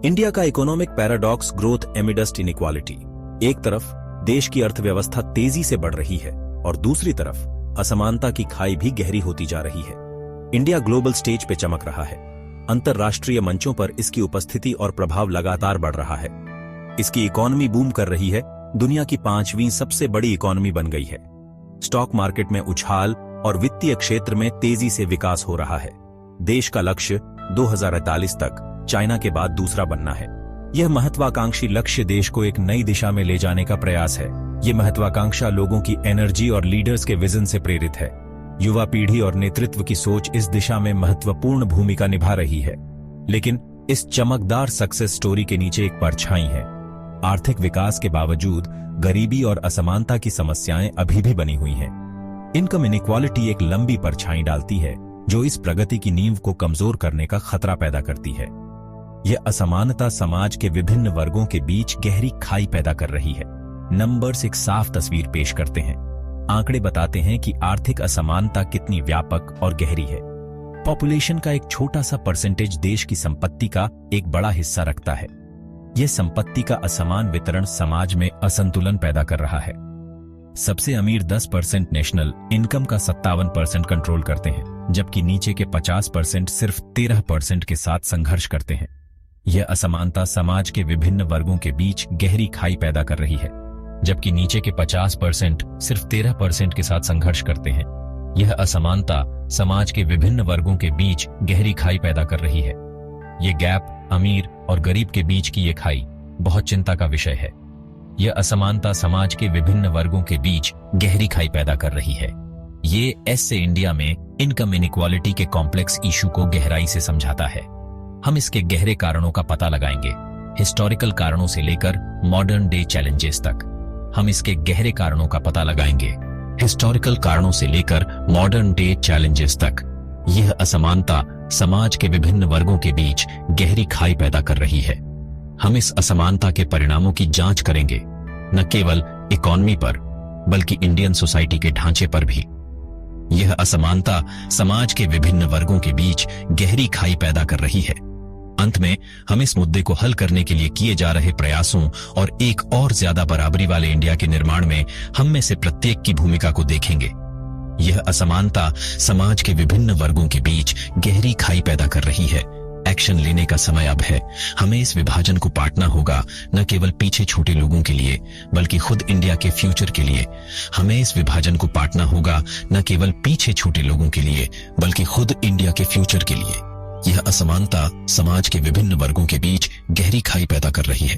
India का economic paradox growth amidst inequality. एक तरफ देश की अर्थव्यवस्था तेजी से बढ़ रही है और दूसरी तरफ असमानता की खाई भी गहरी होती जा रही है। इंडिया ग्लोबल स्टेज पे चमक रहा है। अंतर्राष्ट्रीय मंचों पर इसकी उपस्थिति और प्रभाव लगातार बढ़ रहा है। इसकी इकोनॉमी बूम कर रही है, दुनिया की 5वीं सबसे बड़ी इकोनॉमी बन गई है। स्टॉक मार्केट में उछाल और वित्तीय क्षेत्र में तेजी से विकास हो रहा है। देश का लक्ष्य 2048 तक चाइना के बाद दूसरा बनना है। यह महत्वाकांक्षी लक्ष्य देश को एक नई दिशा में ले जाने का प्रयास है। यह महत्वाकांक्षा लोगों की एनर्जी और लीडर्स के विजन से प्रेरित है। युवा पीढ़ी और नेतृत्व की सोच इस दिशा में महत्वपूर्ण भूमिका निभा रही है। लेकिन इस चमकदार सक्सेस स्टोरी के नीचे एक परछाई है। आर्थिक विकास के बावजूद गरीबी और असमानता की समस्याएं अभी भी बनी हुई हैं। इनकम इनइक्वालिटी एक लंबी परछाई डालती है जो इस प्रगति की नींव को कमजोर करने का खतरा पैदा करती है। यह असमानता समाज के विभिन्न वर्गों के बीच गहरी खाई पैदा कर रही है। नंबर्स एक साफ तस्वीर पेश करते हैं। आंकड़े बताते हैं कि आर्थिक असमानता कितनी व्यापक और गहरी है। पॉपुलेशन का एक छोटा सा परसेंटेज देश की संपत्ति का एक बड़ा हिस्सा रखता है। यह संपत्ति का असमान वितरण समाज में असंतुलन पैदा कर रहा है। सबसे अमीर 10% नेशनल इनकम का 57% कंट्रोल करते हैं, जबकि नीचे के 50% सिर्फ 13% के साथ संघर्ष करते हैं। यह असमानता समाज के विभिन्न वर्गों के बीच गहरी खाई पैदा कर रही है, जबकि नीचे के 50% सिर्फ 13% के साथ संघर्ष करते हैं। यह असमानता समाज के विभिन्न वर्गों के बीच गहरी खाई पैदा कर रही है। यह गैप अमीर और गरीब के बीच की यह खाई बहुत चिंता का विषय है। यह असमानता समाज के विभिन्न वर्गों के बीच गहरी खाई पैदा कर रही है। ये ऐसे इंडिया में इनकम इनइक्वालिटी के कॉम्प्लेक्स इशू को गहराई से समझाता है। हम इसके गहरे कारणों का पता लगाएंगे, हिस्टोरिकल कारणों से लेकर मॉडर्न डे चैलेंजेस तक। हम इसके गहरे कारणों का पता लगाएंगे, हिस्टोरिकल कारणों से लेकर मॉडर्न डे चैलेंजेस तक। यह असमानता समाज के विभिन्न वर्गों के बीच गहरी खाई पैदा कर रही है। हम इस असमानता के परिणामों की जांच करेंगे, न केवल इकोनॉमी पर बल्कि इंडियन सोसाइटी के ढांचे पर भी। यह असमानता समाज के विभिन्न वर्गों के बीच गहरी खाई पैदा कर रही है। अंत में हम इस मुद्दे को हल करने के लिए किए जा रहे प्रयासों और एक और ज्यादा बराबरी वाले इंडिया के निर्माण में हम में से प्रत्येक की भूमिका को देखेंगे। यह असमानता समाज के विभिन्न वर्गों के बीच गहरी खाई पैदा कर रही है। एक्शन लेने का समय अब है। हमें इस विभाजन को पाटना होगा, न केवल पीछे छूटे लोगों के लिए बल्कि खुद इंडिया के फ्यूचर के लिए। हमें इस विभाजन को पाटना होगा, न केवल पीछे छूटे लोगों के लिए बल्कि खुद इंडिया के फ्यूचर के लिए। यह असमानता समाज के विभिन्न वर्गों के बीच गहरी खाई पैदा कर रही है।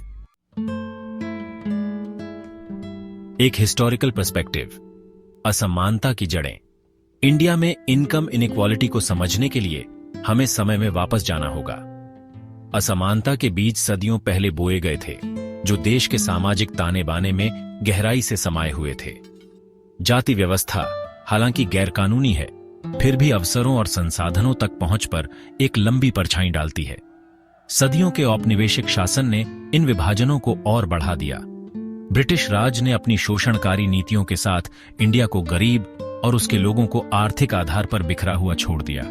एक हिस्टोरिकल पर्सपेक्टिव, असमानता की जड़ें। इंडिया में इनकम इनइक्वालिटी को समझने के लिए हमें समय में वापस जाना होगा। असमानता के बीज सदियों पहले बोए गए थे, जो देश के सामाजिक ताने बाने में गहराई से समाये हुए थे। जाति व्यवस्था हालांकि गैरकानूनी है, फिर भी अवसरों और संसाधनों तक पहुंच पर एक लंबी परछाई डालती है। सदियों के औपनिवेशिक शासन ने इन विभाजनों को और बढ़ा दिया। ब्रिटिश राज ने अपनी शोषणकारी नीतियों के साथ इंडिया को गरीब और उसके लोगों को आर्थिक आधार पर बिखरा हुआ छोड़ दिया।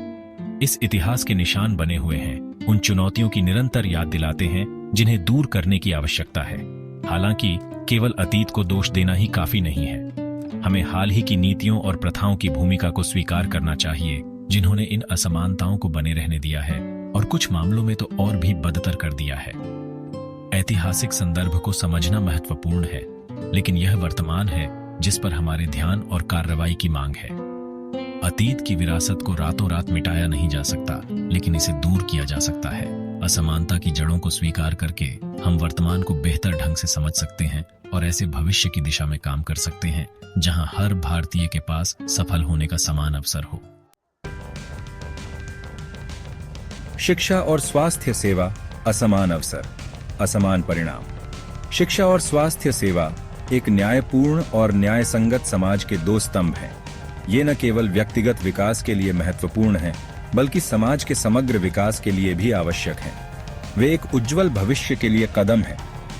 इस इतिहास के निशान बने हुए हैं, उन चुनौतियों की निरंतर याद दिलाते हैं जिन्हें दूर करने की आवश्यकता है। हालांकि केवल अतीत को दोष देना ही काफी नहीं है। हमें हाल ही की नीतियों और प्रथाओं की भूमिका को स्वीकार करना चाहिए, जिन्होंने इन असमानताओं को बने रहने दिया है और कुछ मामलों में तो और भी बदतर कर दिया है। ऐतिहासिक संदर्भ को समझना महत्वपूर्ण है, लेकिन यह वर्तमान है जिस पर हमारे ध्यान और कार्रवाई की मांग है। अतीत की विरासत को रातों रात मिटाया नहीं जा सकता, लेकिन इसे दूर किया जा सकता है। असमानता की जड़ों को स्वीकार करके हम वर्तमान को बेहतर ढंग से समझ सकते हैं और ऐसे भविष्य की दिशा में काम कर सकते हैं जहां हर भारतीय के पास सफल होने का समान अवसर हो। शिक्षा और स्वास्थ्य सेवा, असमान अवसर, असमान परिणाम। शिक्षा और स्वास्थ्य सेवा एक न्यायपूर्ण और न्यायसंगत समाज के दो स्तंभ हैं। ये न केवल व्यक्तिगत विकास के लिए महत्वपूर्ण हैं, बल्कि समाज के समग्र विकास के लिए भी आवश्यक हैं। वे एक उज्जवल भविष्य के लिए कदम हैं,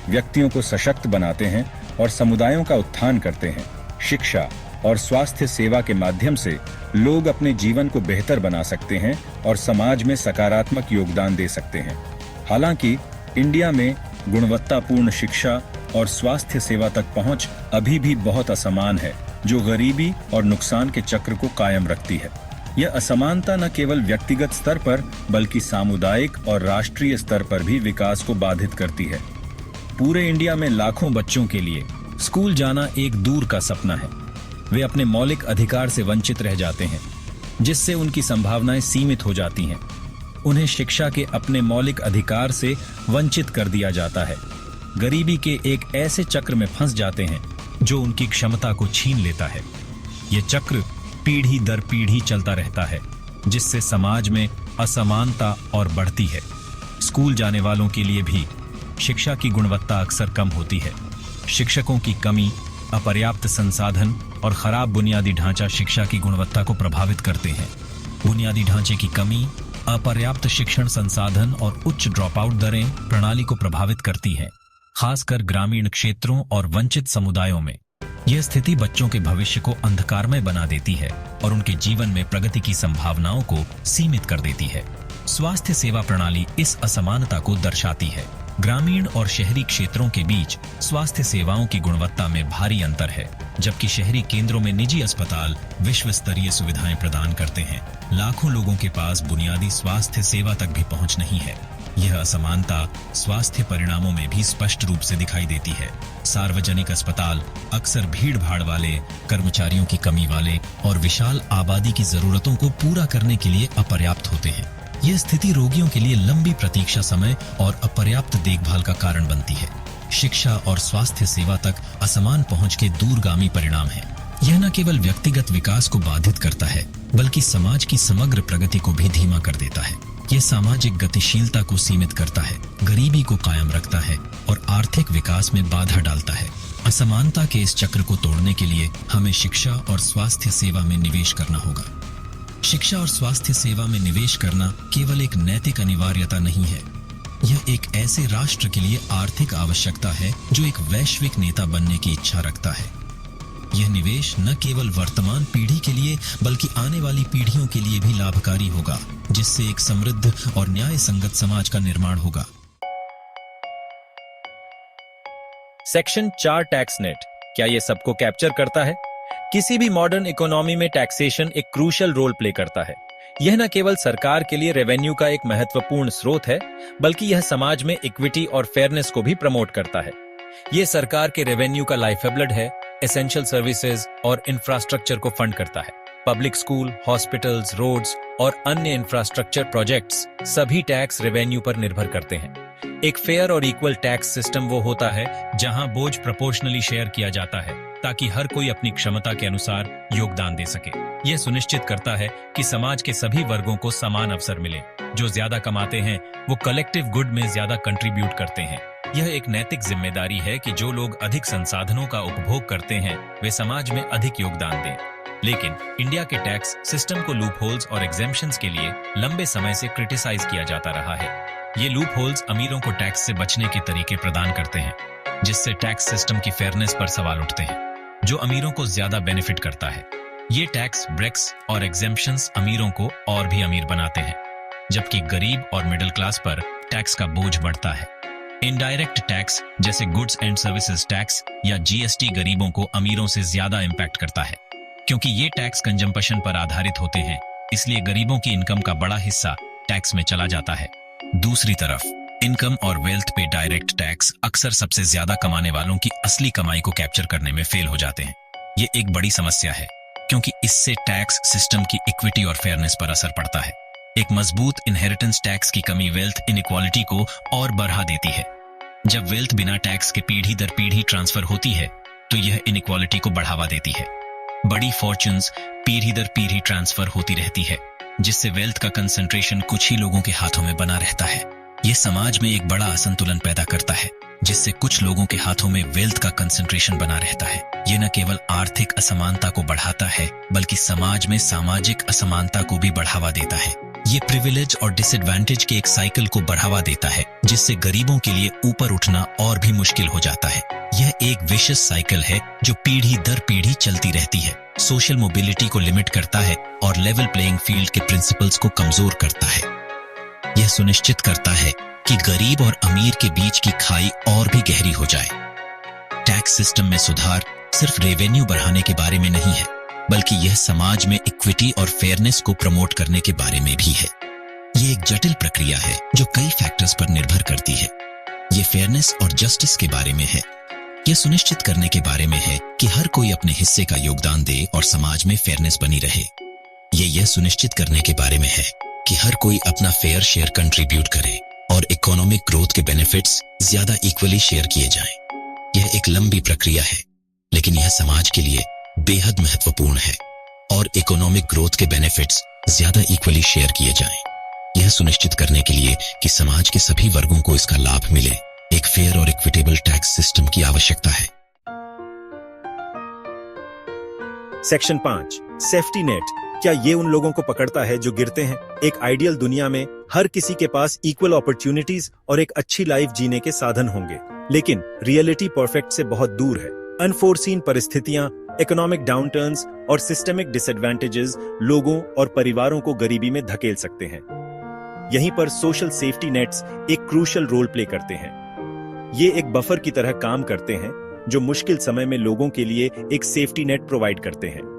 व्यक्तियों को सशक्त बनाते हैं और समुदायों का उत्थान करते हैं। शिक्षा और स्वास्थ्य सेवा के माध्यम से लोग अपने जीवन को बेहतर बना सकते हैं और समाज में सकारात्मक योगदान दे सकते हैं। हालांकि इंडिया में गुणवत्तापूर्ण शिक्षा और स्वास्थ्य सेवा तक पहुंच अभी भी बहुत असमान है, जो गरीबी और नुकसान के चक्र को कायम रखती है। यह असमानता न केवल व्यक्तिगत स्तर पर बल्कि सामुदायिक और राष्ट्रीय स्तर पर भी विकास को बाधित करती है। पूरे इंडिया में लाखों बच्चों के लिए स्कूल जाना एक दूर का सपना है। वे अपने मौलिक अधिकार से वंचित रह जाते हैं, जिससे उनकी संभावनाएं सीमित हो जाती हैं। उन्हें शिक्षा के अपने मौलिक अधिकार से वंचित कर दिया जाता है। गरीबी के एक ऐसे चक्र में फंस जाते हैं जो उनकी क्षमता को छीन लेता है। यह चक्र पीढ़ी दर पीढ़ी चलता रहता है, जिससे समाज में असमानता और बढ़ती है। स्कूल जाने वालों के लिए भी शिक्षा की गुणवत्ता अक्सर कम होती है। शिक्षकों की कमी, अपर्याप्त संसाधन और खराब बुनियादी ढांचा शिक्षा की गुणवत्ता को प्रभावित करते हैं। बुनियादी ढांचे की कमी, अपर्याप्त शिक्षण संसाधन और उच्च ड्रॉप आउट दरें प्रणाली को प्रभावित करती हैं, खासकर ग्रामीण क्षेत्रों और वंचित समुदायों में। यह स्थिति बच्चों के भविष्य को अंधकारमय बना देती है और उनके जीवन में प्रगति की संभावनाओं को सीमित कर देती है। स्वास्थ्य सेवा प्रणाली इस असमानता को दर्शाती है। ग्रामीण और शहरी क्षेत्रों के बीच स्वास्थ्य सेवाओं की गुणवत्ता में भारी अंतर है। जबकि शहरी केंद्रों में निजी अस्पताल विश्व स्तरीय सुविधाएं प्रदान करते हैं, लाखों लोगों के पास बुनियादी स्वास्थ्य सेवा तक भी पहुंच नहीं है। यह असमानता स्वास्थ्य परिणामों में भी स्पष्ट रूप से दिखाई देती है। सार्वजनिक अस्पताल अक्सर भीड़ भाड़ वाले, कर्मचारियों की कमी वाले और विशाल आबादी की जरूरतों को पूरा करने के लिए अपर्याप्त होते हैं। यह स्थिति रोगियों के लिए लंबी प्रतीक्षा समय और अपर्याप्त देखभाल का कारण बनती है। शिक्षा और स्वास्थ्य सेवा तक असमान पहुंच के दूरगामी परिणाम है। यह न केवल व्यक्तिगत विकास को बाधित करता है, बल्कि समाज की समग्र प्रगति को भी धीमा कर देता है। यह सामाजिक गतिशीलता को सीमित करता है, गरीबी को कायम रखता है और आर्थिक विकास में बाधा डालता है। असमानता के इस चक्र को तोड़ने के लिए हमें शिक्षा और स्वास्थ्य सेवा में निवेश करना होगा। शिक्षा और स्वास्थ्य सेवा में निवेश करना केवल एक नैतिक अनिवार्यता नहीं है, यह एक ऐसे राष्ट्र के लिए आर्थिक आवश्यकता है जो एक वैश्विक नेता बनने की इच्छा रखता है। यह निवेश न केवल वर्तमान पीढ़ी के लिए बल्कि आने वाली पीढ़ियों के लिए भी लाभकारी होगा, जिससे एक समृद्ध और न्याय संगत समाज का निर्माण होगा। सेक्शन 4 टैक्स नेट, क्या यह सबको कैप्चर करता है? किसी भी मॉडर्न इकोनॉमी में टैक्सेशन एक क्रूशियल रोल प्ले करता है। यह न केवल सरकार के लिए रेवेन्यू का एक महत्वपूर्ण स्रोत है, बल्कि यह समाज में इक्विटी और फेयरनेस को भी प्रमोट करता है। यह सरकार के रेवेन्यू का लाइफब्लड है, एसेंशियल सर्विसेज और इंफ्रास्ट्रक्चर को फंड करता है। पब्लिक स्कूल, हॉस्पिटल्स, रोड्स और अन्य इंफ्रास्ट्रक्चर प्रोजेक्ट्स सभी टैक्स रेवेन्यू पर निर्भर करते हैं। एक फेयर और इक्वल टैक्स सिस्टम वो होता है जहां बोझ प्रोपोर्शनली शेयर किया जाता है, ताकि हर कोई अपनी क्षमता के अनुसार योगदान दे सके। यह सुनिश्चित करता है कि समाज के सभी वर्गों को समान अवसर मिले। जो ज्यादा कमाते हैं वो कलेक्टिव गुड में ज्यादा कंट्रीब्यूट करते हैं। यह एक नैतिक जिम्मेदारी है कि जो लोग अधिक संसाधनों का उपभोग करते हैं वे समाज में अधिक योगदान दें। लेकिन इंडिया के टैक्स सिस्टम को लूप होल्स और एग्जेम्पशंस के लिए लंबे समय से क्रिटिसाइज किया जाता रहा है। ये लूप होल्स अमीरों को टैक्स से बचने के तरीके प्रदान करते हैं, जिससे टैक्स सिस्टम की फेयरनेस पर सवाल उठते हैं, जो अमीरों को ज्यादा बेनिफिट करता है। ये टैक्स ब्रेक्स और एग्जेम्पशंस अमीरों को और भी अमीर बनाते हैं, जबकि गरीब और मिडिल क्लास पर टैक्स का बोझ बढ़ता है। इनडायरेक्ट टैक्स जैसे गुड्स एंड सर्विसेज टैक्स या जीएसटी गरीबों को अमीरों से ज्यादा इम्पैक्ट करता है, क्योंकि ये टैक्स कंजम्पशन पर आधारित होते हैं, इसलिए गरीबों की इनकम का बड़ा हिस्सा टैक्स में चला जाता है। दूसरी तरफ इनकम और वेल्थ पे डायरेक्ट टैक्स अक्सर सबसे ज्यादा कमाने वालों की असली कमाई को कैप्चर करने में फेल हो जाते हैं। ये एक बड़ी समस्या है, क्योंकि इससे टैक्स सिस्टम की इक्विटी और फेयरनेस पर असर पड़ता है। एक मजबूत इनहेरिटेंस टैक्स की कमी वेल्थ इनइक्वालिटी को और बढ़ा देती है। जब वेल्थ बिना टैक्स के पीढ़ी दर पीढ़ी ट्रांसफर होती है, तो यह इनइक्वालिटी को बढ़ावा देती है। बड़ी फॉर्च्यून्स पीढ़ी दर पीढ़ी ट्रांसफर होती रहती है, जिससे वेल्थ का कंसंट्रेशन कुछ ही लोगों के हाथों में बना रहता है। यह समाज में एक बड़ा असंतुलन पैदा करता है, जिससे कुछ लोगों के हाथों में वेल्थ का कंसंट्रेशन बना रहता है। यह न केवल आर्थिक असमानता को बढ़ाता है, बल्कि समाज में सामाजिक असमानता को भी बढ़ावा देता है। ये प्रिविलेज और डिसएडवांटेज के एक साइकिल को बढ़ावा देता है, जिससे गरीबों के लिए ऊपर उठना और भी मुश्किल हो जाता है। यह एक विशिष्ट साइकिल है जो पीढ़ी दर पीढ़ी चलती रहती है, सोशल मोबिलिटी को लिमिट करता है और लेवल प्लेइंग फील्ड के प्रिंसिपल्स को कमजोर करता है। यह सुनिश्चित करता है कि गरीब और अमीर के बीच की खाई और भी गहरी हो जाए। टैक्स सिस्टम में सुधार सिर्फ रेवेन्यू बढ़ाने के बारे में नहीं है, बल्कि यह समाज में इक्विटी और फेयरनेस को प्रमोट करने के बारे में भी है। ये एक जटिल प्रक्रिया है जो कई फैक्टर्स पर निर्भर करती है। ये फेयरनेस और जस्टिस के बारे में है। यह सुनिश्चित करने के बारे में है कि हर कोई अपने हिस्से का योगदान दे और समाज में फेयरनेस बनी रहे। यह सुनिश्चित करने के बारे में है कि हर कोई अपना फेयर शेयर कंट्रीब्यूट करे और इकोनॉमिक ग्रोथ के बेनिफिट्स ज्यादा इक्वली शेयर किए जाएं। यह एक लंबी प्रक्रिया है, लेकिन यह समाज के लिए बेहद महत्वपूर्ण है और इकोनॉमिक ग्रोथ के बेनिफिट्स ज्यादा इक्वली शेयर किए जाएं। यह सुनिश्चित करने के लिए कि समाज के सभी वर्गों को इसका लाभ मिले, एक फेयर और इक्विटेबल टैक्स सिस्टम की आवश्यकता है। सेक्शन 5 सेफ्टी नेट क्या ये उन लोगों को पकड़ता है जो गिरते हैं? एक आइडियल दुनिया में हर किसी के पास इक्वल अपॉर्चुनिटीज और एक अच्छी लाइफ जीने के साधन होंगे, लेकिन रियलिटी परफेक्ट से बहुत दूर है। अनफोर्सीन परिस्थितियां, इकोनॉमिक डाउनटर्न्स और सिस्टेमिक डिसएडवांटेजेस लोगों और परिवारों को गरीबी में धकेल सकते हैं। यहीं पर सोशल सेफ्टी नेट्स एक क्रूशियल रोल प्ले करते हैं। ये एक बफर की तरह काम करते हैं जो मुश्किल समय में लोगों के लिए एक सेफ्टी नेट प्रोवाइड करते हैं।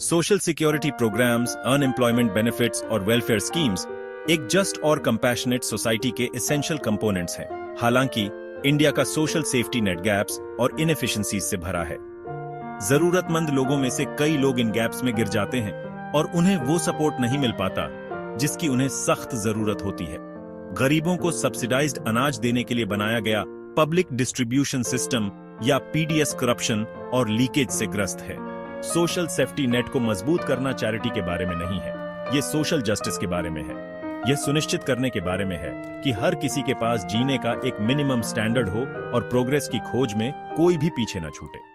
Social security programs, unemployment benefits और वेलफेयर स्कीम्स एक जस्ट और कंपैशनेट सोसाइटी के एसेंशियल कंपोनेंट्स हैं। हालांकि इंडिया का सोशल सेफ्टी नेट गैप्स और इनएफिशिएंसीज से भरा है। जरूरतमंद लोगों में से कई लोग इन गैप्स में गिर जाते हैं और उन्हें वो सपोर्ट नहीं मिल पाता जिसकी उन्हें सख्त जरूरत होती है। गरीबों को सब्सिडाइज्ड अनाज देने के लिए बनाया गया पब्लिक डिस्ट्रीब्यूशन सिस्टम या पीडीएस करप्शन और लीकेज से ग्रस्त है। सोशल सेफ्टी नेट को मजबूत करना चैरिटी के बारे में नहीं है, ये सोशल जस्टिस के बारे में है। यह सुनिश्चित करने के बारे में है कि हर किसी के पास जीने का एक मिनिमम स्टैंडर्ड हो और प्रोग्रेस की खोज में कोई भी पीछे न छूटे।